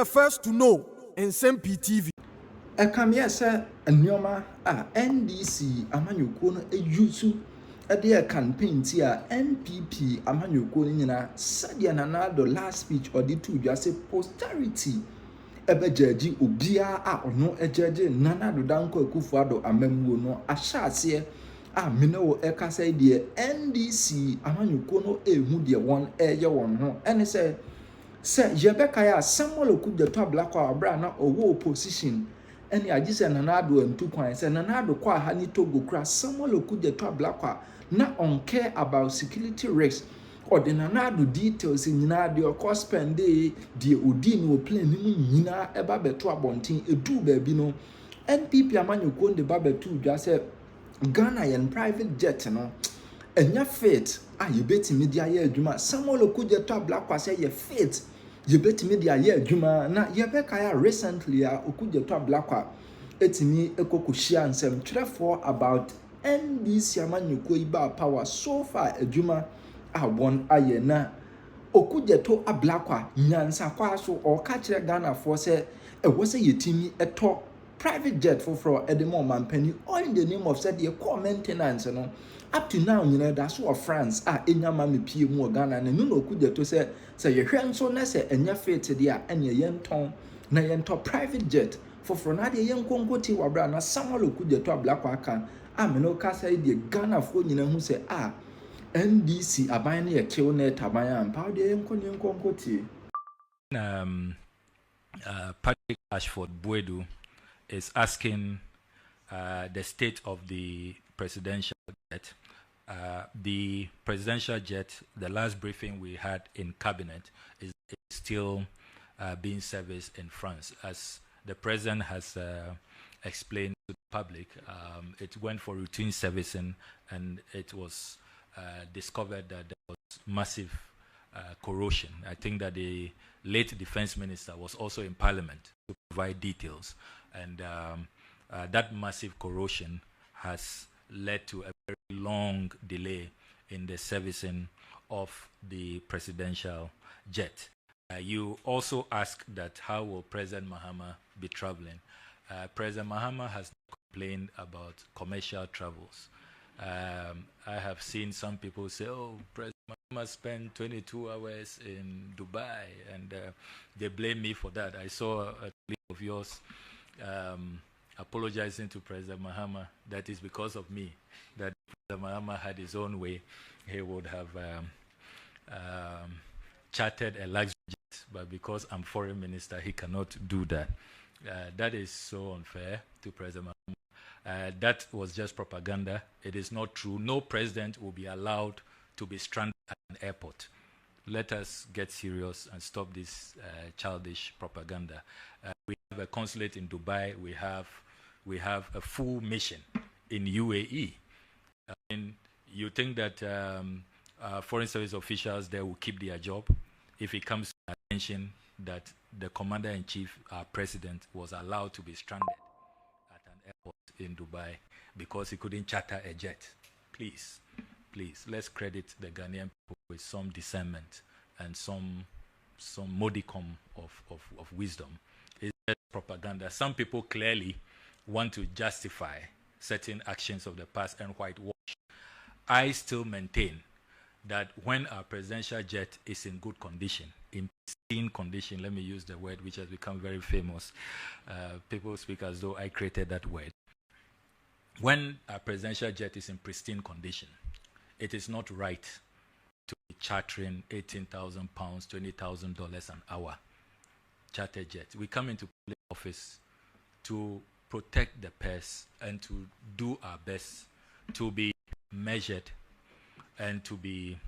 the first to know. Nsem-Pii TV. Ekamye se nneoma a NDC amanyɔkuo no use de campaign ti a NPP amanyɔkuo no nyina sɛdeɛ Nana-Addo last speech ɔde to dwa sɛ posterity ɛbɛgyagye obia a ɔno ɛgyagye Nana-Addo Dankwa Akufo-Addo amamuo no ahyɛ aseɛ a mene wo ɛkasa deɛ NDC amanyɔkuo no ehu deɛ wɔn ɛyɛ wɔn ho ɛne sɛ yɛbɛkae a Samuel Okudzeto ablakwa abra na ɔwɔ opposition ɛne agye sɛ Nana-Addo antu kwan sɛ Nana-Addo kɔ aha ne Togo kura Samuel Okudzeto ablakwa na on care about security risks or the Nana-Addo details nyinaa deɛ ɔkɔ spend deɛ odi no plane no nyinaa ɛba bɛto abɔnten edu baabi no NPP amanyɔkuo de ba bɛto dwa sɛ Ghana yɛn private jet no ɛnya fit a yɛbɛtumi de ayɛ adwuma Samuel Okudzeto ablakwa sɛ yɛ fit yɛbɛtumi de ayɛ adwuma na yɛbɛkae recently a Okudzeto ablakwa etimi ekokohyia nsɛmtwerɛfoɔ about NDC amanyɔkuo yi ba power so far adwuma a wɔn ayɛ na Okudzeto ablakwa nyansakwa so ɔka kyerɛ Ghanafoɔ sɛ ɛwɔ sɛ yɛtimi ɛtɔ private jet foforɔ ɛde ma ɔmampani all in the name of said the core maintenance no up to now that's what France enyama me pie mu Ghana na no Okudzeto sɛ yɛhwɛ nso na sɛ enya fit de a ɛne yɛntɔn na yɛntɔ private jet foforɔ na de yɛnkonkoti wabra na Samuel Okudzeto ablakwa aka ameno kasa de Ghana fo nyina hu sɛ NDC aban ne yɛkew na taban ampa de yɛnkonkoti Patrick Ashford Buedu is asking the state of the presidential jet. The presidential jet, the last briefing we had in cabinet, is still being serviced in France. As the president has explained to the public, it went for routine servicing and it was discovered that there was massive corrosion. I think that the late defense minister was also in parliament to provide details. And that massive corrosion has led to a very long delay in the servicing of the presidential jet. You also asked that how will President Mahama be traveling? President Mahama has complained about commercial travels. I have seen some people say, oh, President Mahama spent 22 hours in Dubai, and they blame me for that. I saw a clip of yours apologizing to President Mahama. That is because of me, that President Mahama had his own way, he would have chartered a luxury jet, but because I'm foreign minister, he cannot do that. That is so unfair to President Mahama. That was just propaganda. It is not true. No president will be allowed to be stranded at an airport. Let us get serious and stop this childish propaganda. We have a consulate in Dubai. We have a full mission in UAE. I mean, you think that foreign service officials there will keep their job if it comes to attention that the commander-in-chief, our president, was allowed to be stranded at an airport in Dubai because he couldn't charter a jet? Please, let's credit the Ghanaian people with some discernment and some modicum of wisdom. It's just propaganda. Some people clearly want to justify certain actions of the past and whitewash. I still maintain that when our presidential jet is in good condition, in pristine condition, let me use the word which has become very famous. People speak as though I created that word. When our presidential jet is in pristine condition, it is not right to be chartering £18,000, $20,000 an hour charter jet. We come into public office to protect the purse and to do our best to be measured and to be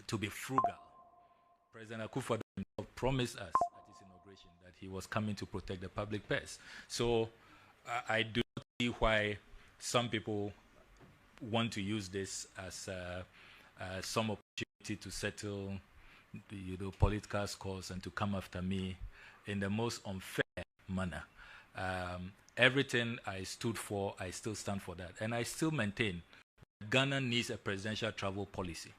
frugal. President Akufo-Addo himself promised us at his inauguration that he was coming to protect the public purse. So I do not see why some people want to use this as some opportunity to settle, political scores and to come after me in the most unfair manner. Everything I stood for, I still stand for that. And I still maintain Ghana needs a presidential travel policy.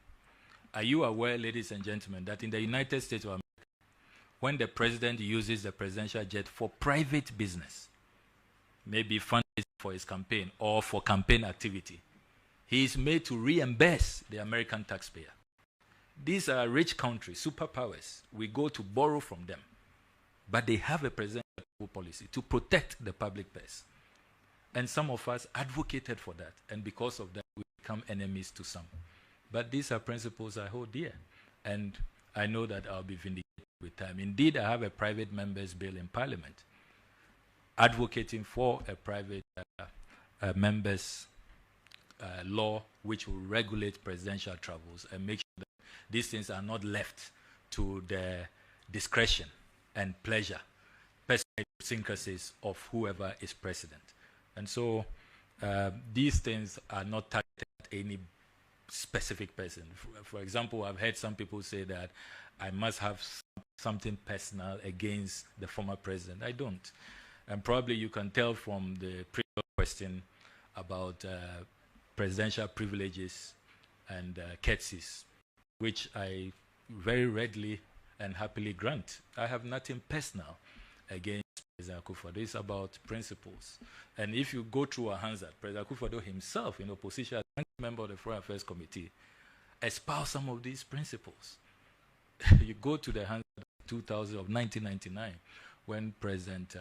Are you aware, ladies and gentlemen, that in the United States of America, when the president uses the presidential jet for private business, maybe fundraising for his campaign or for campaign activity, he is made to reimburse the American taxpayer. These are rich countries, superpowers. We go to borrow from them. But they have a presidential policy to protect the public purse. And some of us advocated for that. And because of that, we become enemies to some. But these are principles I hold dear. And I know that I'll be vindicated with time. Indeed, I have a private member's bill in Parliament advocating for a private member's law which will regulate presidential travels and make sure that these things are not left to the discretion and pleasure, personal idiosyncrasies of whoever is president. And so these things are not targeted at any specific person. For example, I've heard some people say that I must have something personal against the former president. I don't. And probably you can tell from the previous question about presidential privileges and courtesies, which I very readily and happily grant. I have nothing personal against President Akufo-Addo. It's about principles. And if you go through a Hansard, President Akufo-Addo himself, in opposition as a member of the Foreign Affairs Committee, espoused some of these principles. You go to the Hansard of 1999, when President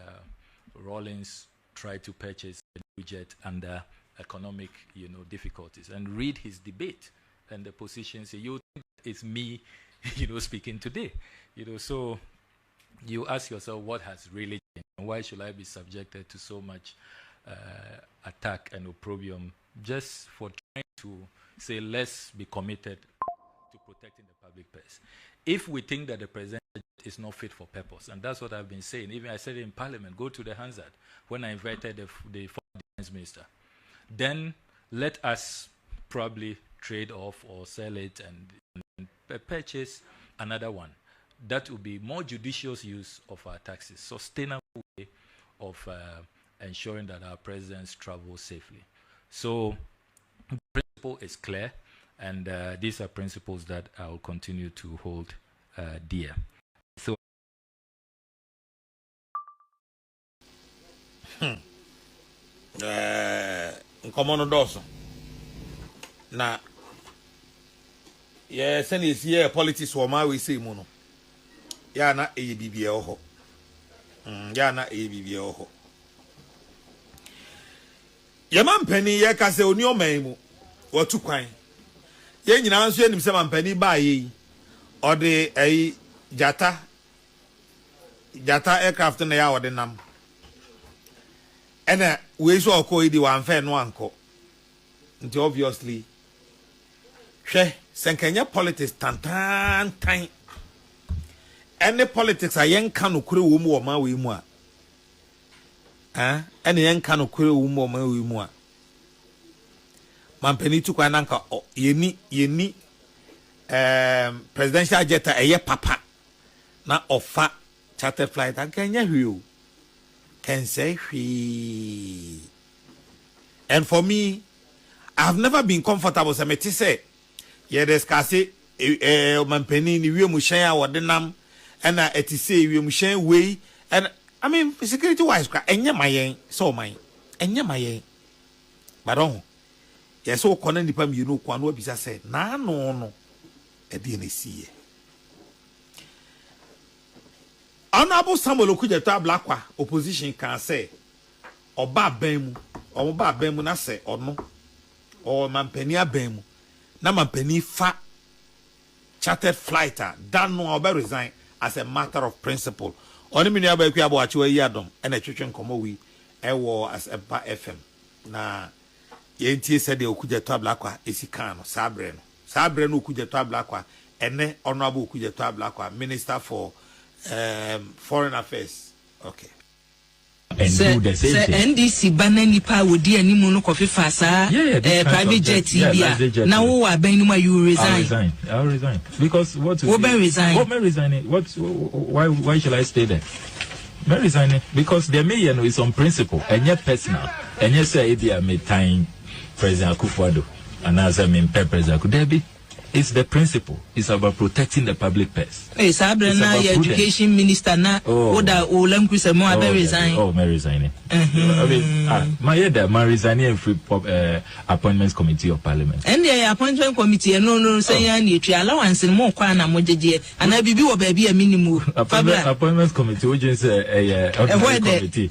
Rawlings tried to purchase a new jet under economic, difficulties, and read his debate and the positions. You think it's me, speaking today, So you ask yourself, what has really changed, and why should I be subjected to so much attack and opprobrium just for trying to say let's be committed to protecting the public purse? If we think that the president is not fit for purpose, and that's what I've been saying. Even I said it in Parliament, go to the Hansard when I invited the former defense minister. Then let us probably trade off or sell it and purchase another one. That would be more judicious use of our taxes, sustainable way of ensuring that our presidents travel safely. So the principle is clear, and these are principles that I will continue to hold dear. So Nkomono doso na ye send is here politics wo ma we say mu no ya na eyibibie oho ya na eyibibie oho ye mampani ye ka se oni oman mu watu kwan ye nyina nso enim se mampani ba ye ode ei jata aircraft na ya ode nam ena we so okọ idi wan fe no anko nti obviously hwe senkanya politics tantan any politics ayen ka no kure wo mu o ma we mu a ene yen ka no kure wo mu o ma we mu a mampani tu kwa nanka yeni presidential jet eye papa na offer charter flight akanya hwio can say hwi. And for me, I've never been comfortable. So me say, yeah, discuss it. Mampeni ni we mushen wa denam, and eti say we mushen way. And I mean, security wise, enya mayen, so mine, enya mayen. But on, yes, so konen dipam you know kwano bisa say na no, edi ne siye. Honorable Samuel Okudzeto Ablakwa opposition can say oba bemu na say ono or mampani abemu na mampani fa chartered flighter that no oba resign as a matter of principle. Oni mini aba ku abo achiwa yi adom na twetwe nkomo wi ewo as a FM na yentie said the Okudzeto Ablakwa esika no sabre no Okudzeto Ablakwa ene Honorable Okudzeto Ablakwa Minister for Foreign Affairs. Okay. And do the same thing. NDC banani pa wodi animu no kofi fasa private jet bia. Now who are benuma you resign? I'll resign. Because what resign? What may resign? Why should I stay there? May resign because the mayor is on principle and yet personal. And yes, say it may time President Akufo-Addo and as I mean President Akufo-Addo. It's the principle. It's about protecting the public purse. Hey, Sabrina, your education minister na oda olam kuse mo abe resign. Oh, may resign. I mean, my head, my resigning and free appointments committee of parliament. And the appointment committee, no, say any allowance and more kwana mojeje, and I be or baby a minimum. Appointments committee, which is a committee.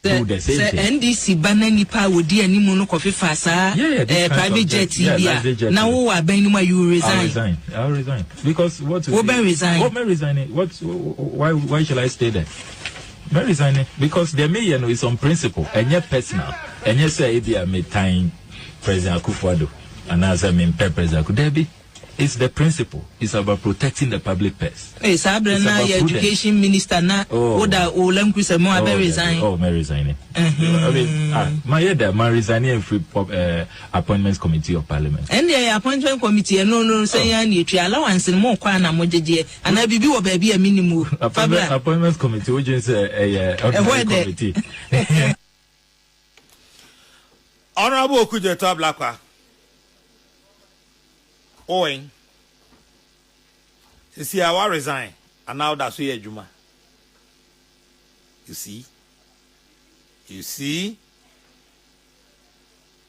NDC banani pa wodi animu no kofi fasa private jet TBA now who are benima you resign. I'll resign because what may resign why shall I stay there? May resign because the mayor is on principle and yet personal and yes say it may time President Akufo-Addo and as I mean President Akufo-Addo. It's the principle. It's about protecting the public purse. Hey, Sabrina, your education minister na oda olam kuse mo abe resign. Oh, may resign. I mean, my head, my resigning and free appointments committee of parliament. And the appointment committee, no, say any allowance and more kwana mojeje, and I be or baby a minimum. Appointments committee, which is a committee. Honorable Okudzeto Blakwa. Owing. See, I will resign, and now that's where Juma. You see.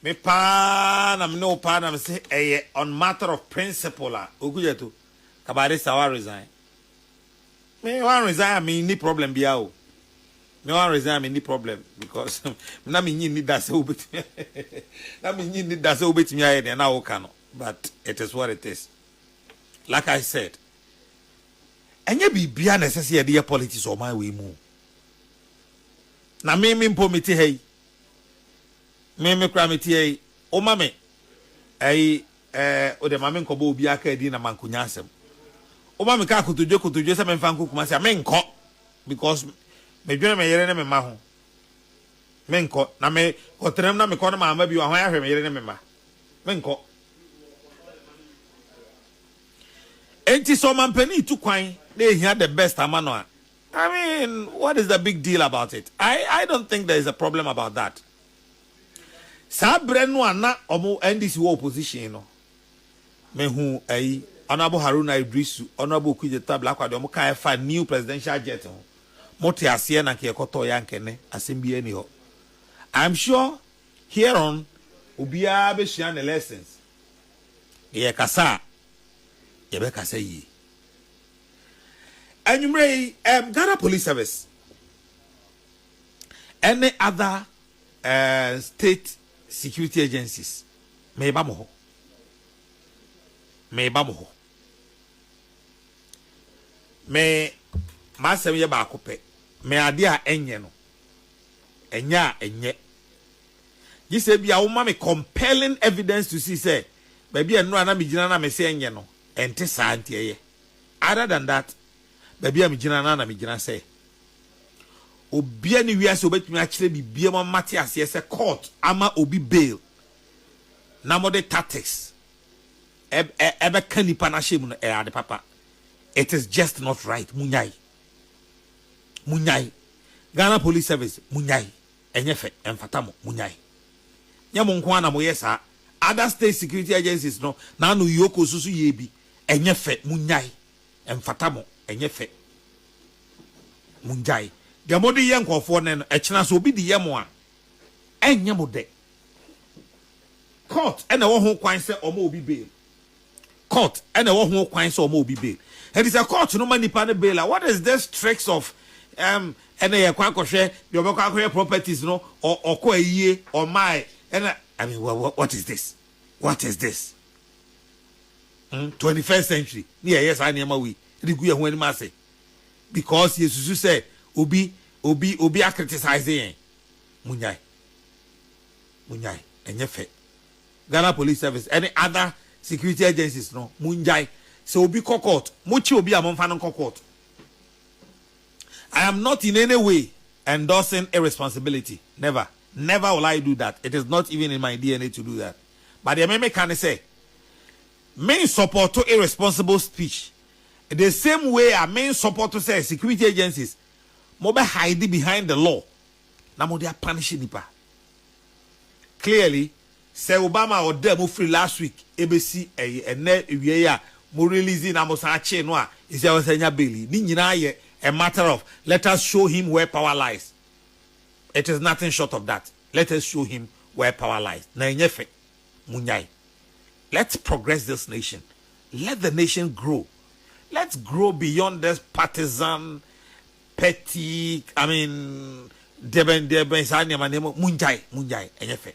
Me pan, I'm no pan. I'm say, on matter of principle, Okudzeto, kabari I will resign. Me want resign, I mean, any problem be out. Me want resign, any problem because na me need that so bit. Na me need that so bit me and now cannot. But it is what it is. Like I said, and you be necessary dear politics or my way move. Na me pomiti hey. Me kramiti hey. O mame. O de mame nkobo obi aka di na mankunya asem. O mame ka kutujo se me fanku kuma se me nko because me dwene me yere ne me ma ho. Me nko na me kotrem na me ko na ma bi wa ho ahwe me yere ne me ma. Me nko. Enti so Nsem-Pii to kwan they hear the best amano. I mean, what is the big deal about it? I don't think there is a problem about that. Sabre no ana omo NDC opposition no. Mehu Honorable Haruna Idrisu, Honorable Okudzeto Blakwa de omo kan fa new presidential jet. Moti ase na ke ekoto ya nkene asembie ni ho. I'm sure here on ubia be share the lessons. Ye kasa Yebeka say ye. And you may Ghana Police Service. Any other state security agencies may bamoho. May masem ye ba kope. May adia enye no. Enye. You say be a woman compelling evidence to see say baby no ana mi gina na me say enye no. Ente santie. Other than that, baby am gina na me gina say. Obi ani wiase obetumi akire bibie ma mate ase say court ama obi bail. Na mo de tactics. Ebe kanipa na shemu no ade papa. It is just not right. Munyai. Ghana Police Service munyai. Enyefe emfatamo munyai. Nyamo nko na mo yesa. Other state security agencies no na no yoko susu yebi. Enyefe munyai emfatamo enyefe munjai de modi ye nkofo ne no echina so obi di ye mo a enyemo de court ena wo ho kwan se omo obi bail court ena wo ho kwan se omo obi bail it is a court no manipa ne bail. What is this tricks of ena ye kwa kohwe de obekwa kohwe properties no or ko ayie or my ena I mean what is this 21st century near yes I near my way regu when masse because Jesus said obi a criticizing munyai enyefe Ghana Police Service any other security agencies no munjai so obi court muchi obi amomfa no court. I am not in any way endorsing irresponsibility. Never will I do that. It is not even in my DNA to do that. But the meme can say main support to irresponsible speech. The same way I main support to say security agencies mobe hide behind the law. Na mo they are punishing nipa. Clearly, say Obama or them free last week ABC ene wiye mo release na mo sa che no a is ya wasanya belly ni nyina ye a matter of let us show him where power lies. It is nothing short of that. Let us show him where power lies. Na enyefe munyai. Let's progress this nation. Let the nation grow. Let's grow beyond this partisan, petty, I mean, munjai, enyefe.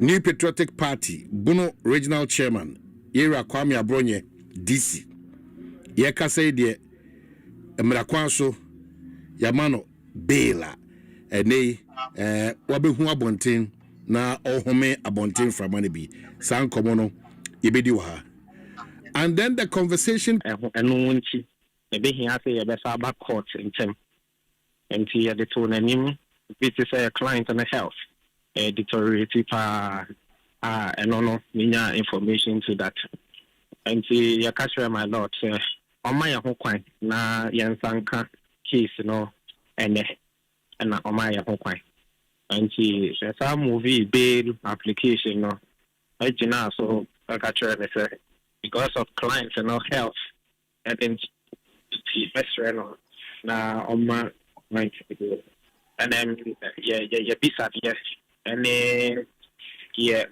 New Patriotic Party, Bono Regional Chairman, Ira Kwame Abronye, DC. Yeka say de Mrakwanso, Yamano, Bela, ene, wabehu abonten, na ohome abonten from Manibi, San Komono, Yebediwa. And then the conversation. And maybe he has a better back court in term. And he had the tone and him, this is a client and a health. Deteriorative and no information to that. And see, you catch my lord, on my home coin, na Yansanka case, and on my home coin. And see, some movie bail application, I so I catch her because of clients and no health, and then best friend now on my mind. And then, yeah, beside yes. And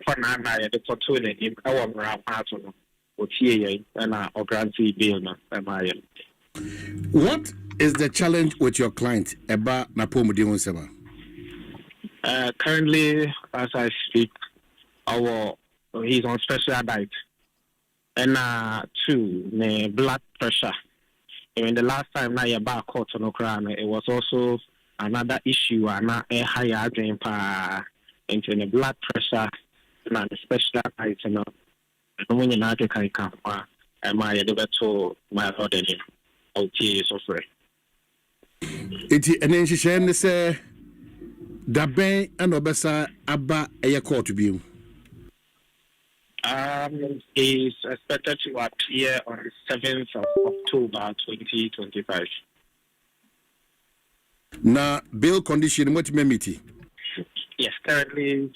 for now, the opportunity in our part of and our grantee bill. What is the challenge with your client about Napomudi Seba? Currently, as I speak, he's on special diet. And two, blood pressure. And the last time now you're back court on Ukraine, it was also another issue, and a higher drain into the blood pressure and the special diet. When you're not a kind of my to my order, I'll tell you so free. It and then she say Dabe and Obesa Abba a court to be. Is expected to appear on the 7th of October 2025. Now, bill condition what memity? Yes, currently,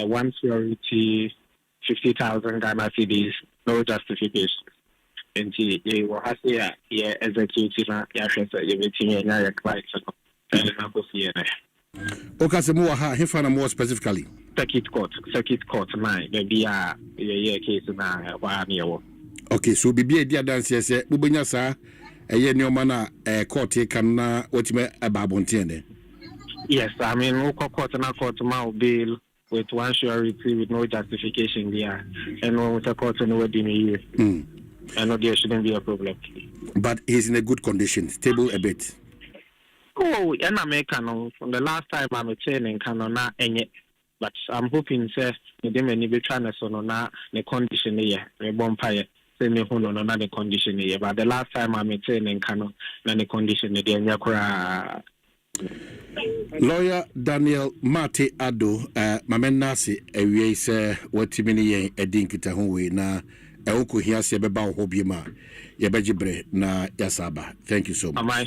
one security, 50,000 Ghana cedis, no justification. And he will have to execute everything in your clients. Okay, more specifically. Circuit court, maybe a case now, 1 year. Okay, so be a dear dance, yes, Ubina, sir, a year no manner, a court can what you may a babontiene. Yes, I mean, no court and a court bail with one surety with no justification there, and no with a court and within a year. I know there shouldn't be a problem. But he's in a good condition, stable a bit. Oh, and I'm from the last time I'm attending cannot any. But I'm hoping, sir, the many be trying to not the condition here, a bonfire, say me hold on another condition here. But the last time I'm attending cannot the condition there. Lawyer Daniel Mate Ado, Mamenasi, a way say what Timini a dinkita home na Eoko here say about Hobiema, Yabajibre na Yasaba. Thank you so much.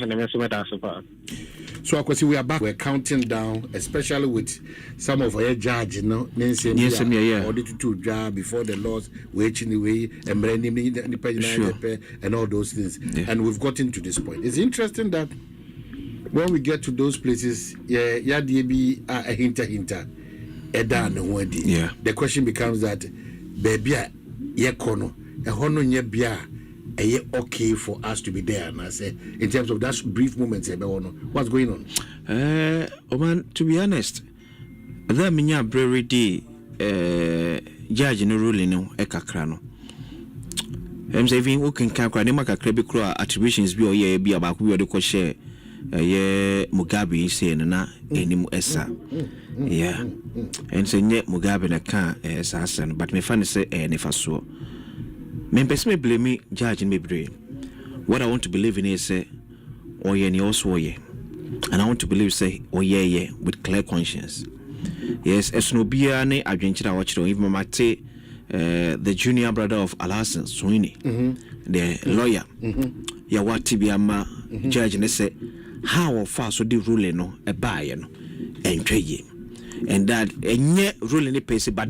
So, of course, we are back. We're counting down, especially with some of our judges, Nsem-Pii, audited to job before the laws, waging away, and all those things. Yeah. And we've gotten to this point. It's interesting that when we get to those places, be a hinter, the question becomes that, baby, kono, a hono nye bia. Okay for us to be there, and I say in terms of that brief moment, what's going on? Man, to be honest, that minya brewery day, judge no ruling no ekakrano. Saying who can calculate the market attributions be about we are the share. Mugabe is saying na any essa. Yeah, and say Mugabe na can assassin, but me fan say never so. Me person me blame me judge me brain. What I want to believe in is say oye ni also oye, and I want to believe say oye with clear conscience. Yes, as no bia ne adwenchira watch do even mate the junior brother of Alhassan Sweeney, the lawyer. Ya wati bi ama judge ne say how or far so the ruling no a buy no and trade, and that a ruling a pace but